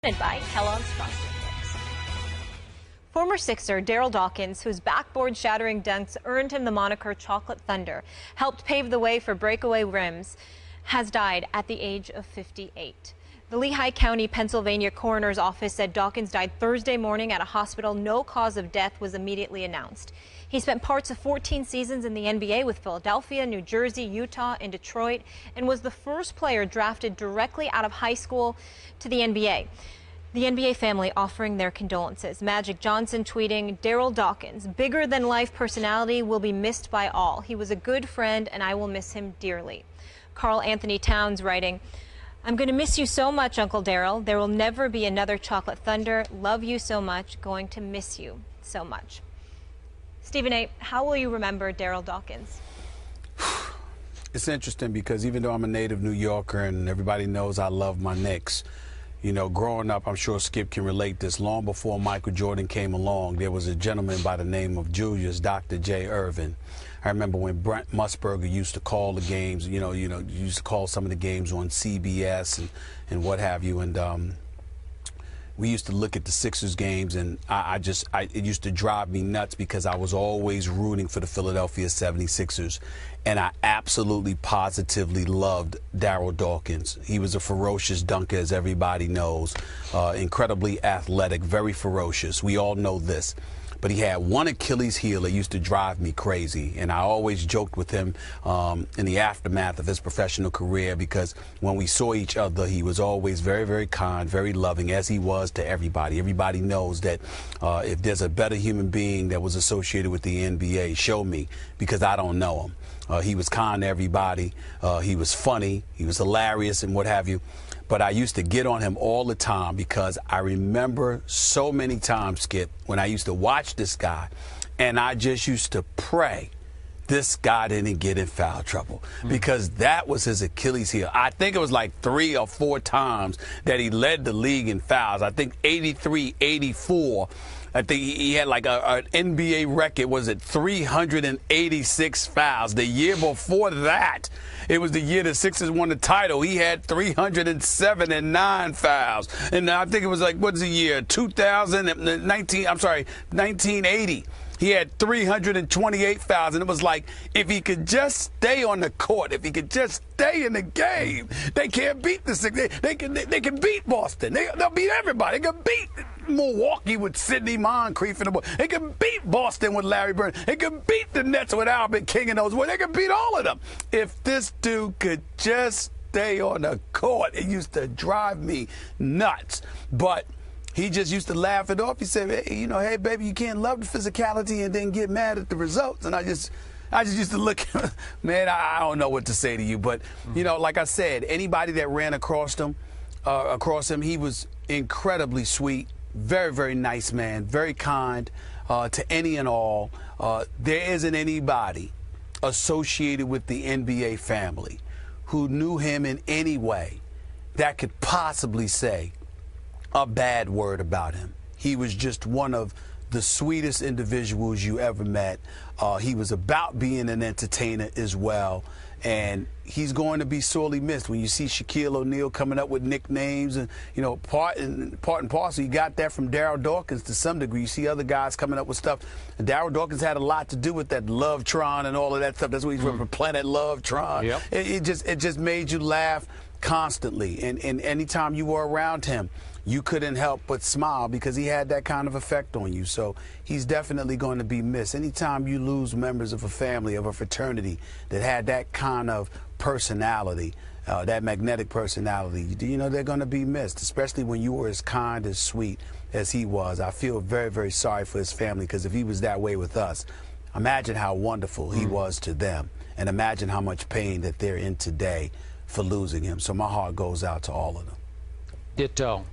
By Kellogg's Frosted Flakes. Former Sixer Darryl Dawkins, whose backboard-shattering dunks earned him the moniker Chocolate Thunder, helped pave the way for breakaway rims, has died at the age of 58. The Lehigh County, Pennsylvania coroner's office said Dawkins died Thursday morning at a hospital. No cause of death was immediately announced. He spent parts of 14 seasons in the NBA with Philadelphia, New Jersey, Utah, and Detroit, and was the first player drafted directly out of high school to the NBA. The NBA family offering their condolences. Magic Johnson tweeting, "Darryl Dawkins, bigger-than-life personality, will be missed by all. He was a good friend, and I will miss him dearly." Carl Anthony Towns writing, "I'm going to miss you so much, Uncle Darryl. There will never be another Chocolate Thunder. Love you so much. Going to miss you so much." Stephen A., how will you remember Darryl Dawkins? It's interesting because even though I'm a native New Yorker and everybody knows I love my Knicks, you know, growing up, I'm sure Skip can relate this, long before Michael Jordan came along, there was a gentleman by the name of Julius Dr. J. Irvin. I remember when Brent Musburger used to call the games, used to call some of the games on CBS and what have you, and we used to look at the Sixers games, and it used to drive me nuts because I was always rooting for the Philadelphia 76ers, and I absolutely positively loved Darryl Dawkins. He was a ferocious dunker, as everybody knows, incredibly athletic, very ferocious. We all know this. But he had one Achilles heel that used to drive me crazy. And I always joked with him in the aftermath of his professional career, because when we saw each other, he was always very, very kind, very loving, as he was to everybody. Everybody knows that if there's a better human being that was associated with the NBA, show me, because I don't know him. He was kind to everybody. He was funny. He was hilarious and what have you. But I used to get on him all the time because I remember so many times, Skip, when I used to watch this guy, and I just used to pray this guy didn't get in foul trouble, because that was his Achilles heel. I think it was like 3 or 4 times that he led the league in fouls. I think 83, 84. I think he had like an NBA record, was it 386 fouls. The year before that, it was the year the Sixers won the title. He had 379 fouls. And I think it was like, what's the year? 1980. He had 328 fouls, and it was like, if he could just stay on the court, if he could just stay in the game, they can't beat the Sixers. They can beat Boston. They'll beat everybody. They can beat Milwaukee with Sidney Moncrief and the boy. They can beat Boston with Larry Bird. They can beat the Nets with Albert King and those boys. They can beat all of them. If this dude could just stay on the court, it used to drive me nuts. But he just used to laugh it off. He said, hey, hey, baby, you can't love the physicality and then get mad at the results. And I just used to look, man, I don't know what to say to you. But, like I said, anybody that ran across him, he was incredibly sweet, very, very nice man, very kind to any and all. There isn't anybody associated with the NBA family who knew him in any way that could possibly say a bad word about him. He was just one of the sweetest individuals you ever met. He was about being an entertainer as well, and he's going to be sorely missed. When you see Shaquille O'Neal coming up with nicknames, and part and parcel, you got that from Darryl Dawkins to some degree. You see other guys coming up with stuff, and Darryl Dawkins had a lot to do with that Lovetron and all of that stuff. That's what he's from, Planet Lovetron. Yep. It just made you laugh constantly, and anytime you were around him, you couldn't help but smile because he had that kind of effect on you. So he's definitely going to be missed. Anytime you lose members of a family, of a fraternity that had that kind of personality, that magnetic personality, they're going to be missed, especially when you were as kind, as sweet as he was. I feel very, very sorry for his family, because if he was that way with us, imagine how wonderful he was to them, and imagine how much pain that they're in today for losing him. So my heart goes out to all of them. Ditto.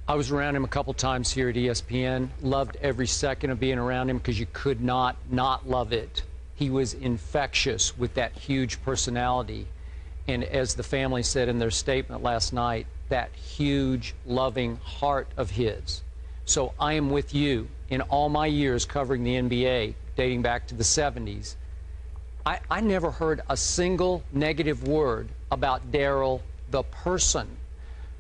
I was around him a couple times here at ESPN. Loved every second of being around him, because you could not love it. He was infectious with that huge personality. And as the family said in their statement last night, that huge, loving heart of his. So I am with you. In all my years covering the NBA, dating back to the 70s, I never heard a single negative word about Darryl, the person.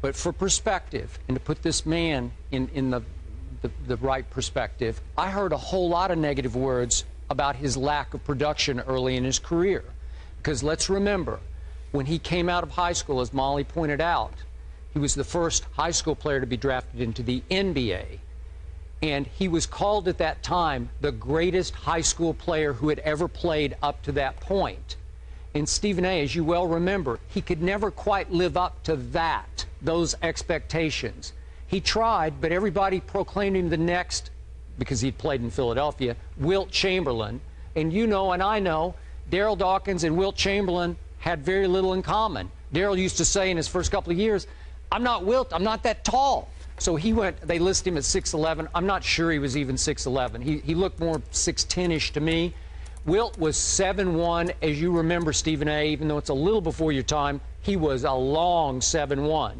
But for perspective, and to put this man in the right perspective, I heard a whole lot of negative words about his lack of production early in his career. Because let's remember, when he came out of high school, as Molly pointed out, he was the first high school player to be drafted into the NBA. And he was called at that time the greatest high school player who had ever played up to that point. And Stephen A., as you well remember, he could never quite live up to those expectations. He tried, but everybody proclaimed him the next, because he'd played in Philadelphia, Wilt Chamberlain. And you know, and I know, Darryl Dawkins and Wilt Chamberlain had very little in common. Darryl used to say in his first couple of years, I'm not Wilt, I'm not that tall. So he went, they listed him at 6'11". I'm not sure he was even 6'11". He looked more 6'10"-ish to me. Wilt was 7'1", as you remember, Stephen A., even though it's a little before your time, he was a long 7'1".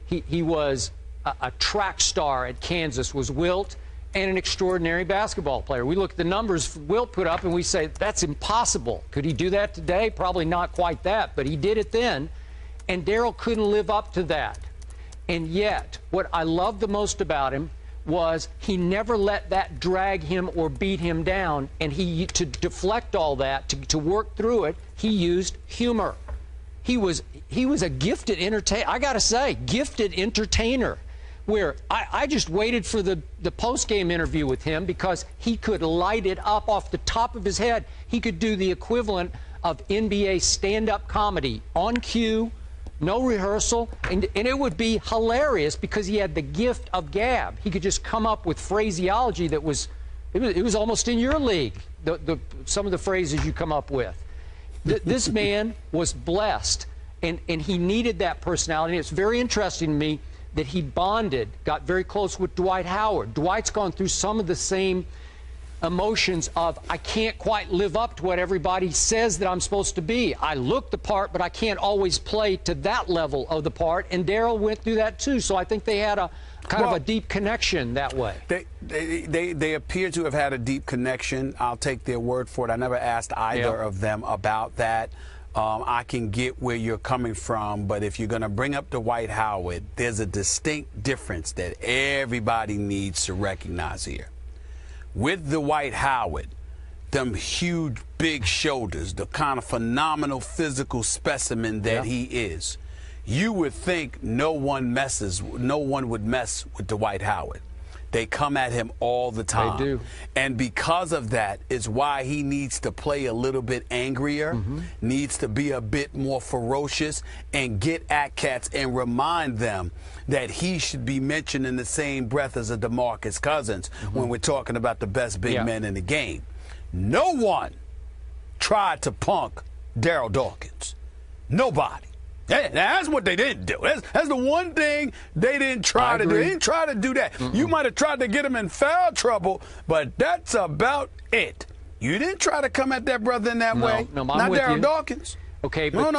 He was a track star at Kansas, was Wilt, and an extraordinary basketball player. We look at the numbers Wilt put up and we say, that's impossible. Could he do that today? Probably not quite that, but he did it then. And Darryl couldn't live up to that. And yet, what I loved the most about him was he never let that drag him or beat him down. And to deflect all that, to work through it, he used humor. He was a gifted entertainer. I got to say, gifted entertainer. Where I just waited for the post-game interview with him because he could light it up off the top of his head. He could do the equivalent of NBA stand-up comedy on cue, no rehearsal, and it would be hilarious because he had the gift of gab. He could just come up with phraseology that was almost in your league, some of the phrases you come up with. This man was blessed, and he needed that personality. And it's very interesting to me that he got very close with Dwight Howard. Dwight's gone through some of the same emotions of, I can't quite live up to what everybody says that I'm supposed to be. I look the part, but I can't always play to that level of the part. And Darryl went through that too. So I think they had a kind of a deep connection that way. They appear to have had a deep connection. I'll take their word for it. I never asked either of them about that. I can get where you're coming from, but if you're going to bring up Dwight Howard, there's a distinct difference that everybody needs to recognize here. With Dwight Howard, them huge, big shoulders, the kind of phenomenal physical specimen that he is, you would think no one would mess with Dwight Howard. They come at him all the time. They do. And because of that is why he needs to play a little bit angrier, needs to be a bit more ferocious, and get at cats and remind them that he should be mentioned in the same breath as a DeMarcus Cousins when we're talking about the best big men in the game. No one tried to punk Darryl Dawkins. Nobody. That's what they didn't do. That's the one thing they didn't try to do. They didn't try to do that. You might have tried to get him in foul trouble, but that's about it. You didn't try to come at that brother in that way. No, not Darryl Dawkins. Okay, but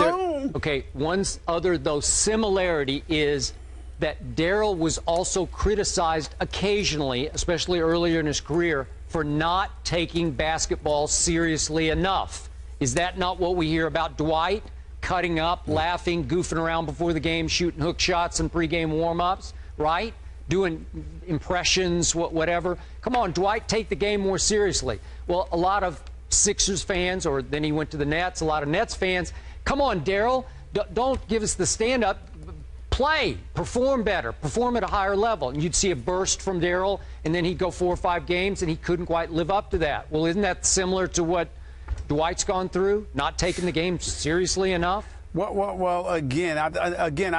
okay, one other though similarity is that Darryl was also criticized occasionally, especially earlier in his career, for not taking basketball seriously enough. Is that not what we hear about Dwight? Cutting up, laughing, goofing around before the game, shooting hook shots and pregame warm-ups, right? Doing impressions, whatever. Come on, Dwight, take the game more seriously. Well, a lot of Sixers fans, or then he went to the Nets, a lot of Nets fans, come on, Darryl, don't give us the stand-up. Play, perform better, perform at a higher level. And you'd see a burst from Darryl, and then he'd go 4 or 5 games, and he couldn't quite live up to that. Well, isn't that similar to what Dwight's gone through, not taking the game seriously enough? Well, again, I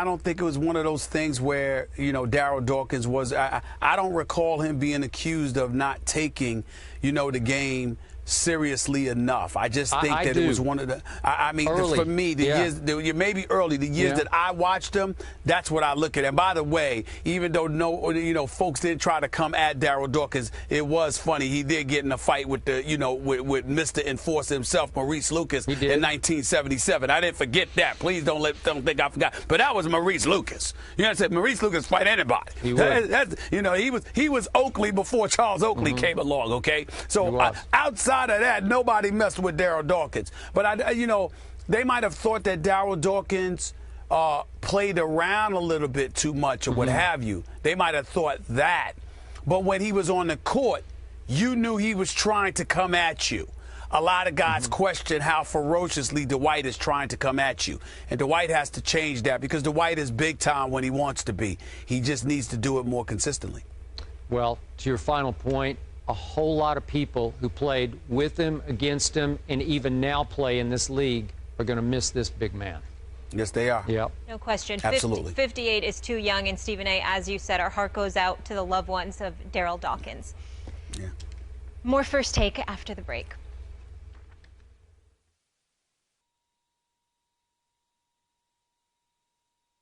don't think it was one of those things where, Darryl Dawkins was. I don't recall him being accused of not taking, the game seriously enough. I just think that it was one of the. I mean, for me, the years, maybe early, the years that I watched him, that's what I look at. And by the way, even though folks didn't try to come at Darryl Dawkins, it was funny. He did get in a fight with the, with Mr. Enforcer himself, Maurice Lucas, in 1977. I didn't forget that. Please don't think I forgot. But that was Maurice Lucas. You know what I'm saying? Maurice Lucas fight anybody. He was Oakley before Charles Oakley came along. Okay, so outside of that, nobody messed with Darryl Dawkins. But they might have thought that Darryl Dawkins played around a little bit too much or what have you. They might have thought that. But when he was on the court, you knew he was trying to come at you. A lot of guys question how ferociously Dwight is trying to come at you. And Dwight has to change that because Dwight is big time when he wants to be. He just needs to do it more consistently. Well, to your final point, a whole lot of people who played with him, against him, and even now play in this league are going to miss this big man. Yes, they are. Yep. No question. Absolutely. 58 is too young, and Stephen A., as you said, our heart goes out to the loved ones of Darryl Dawkins. Yeah. More First Take after the break.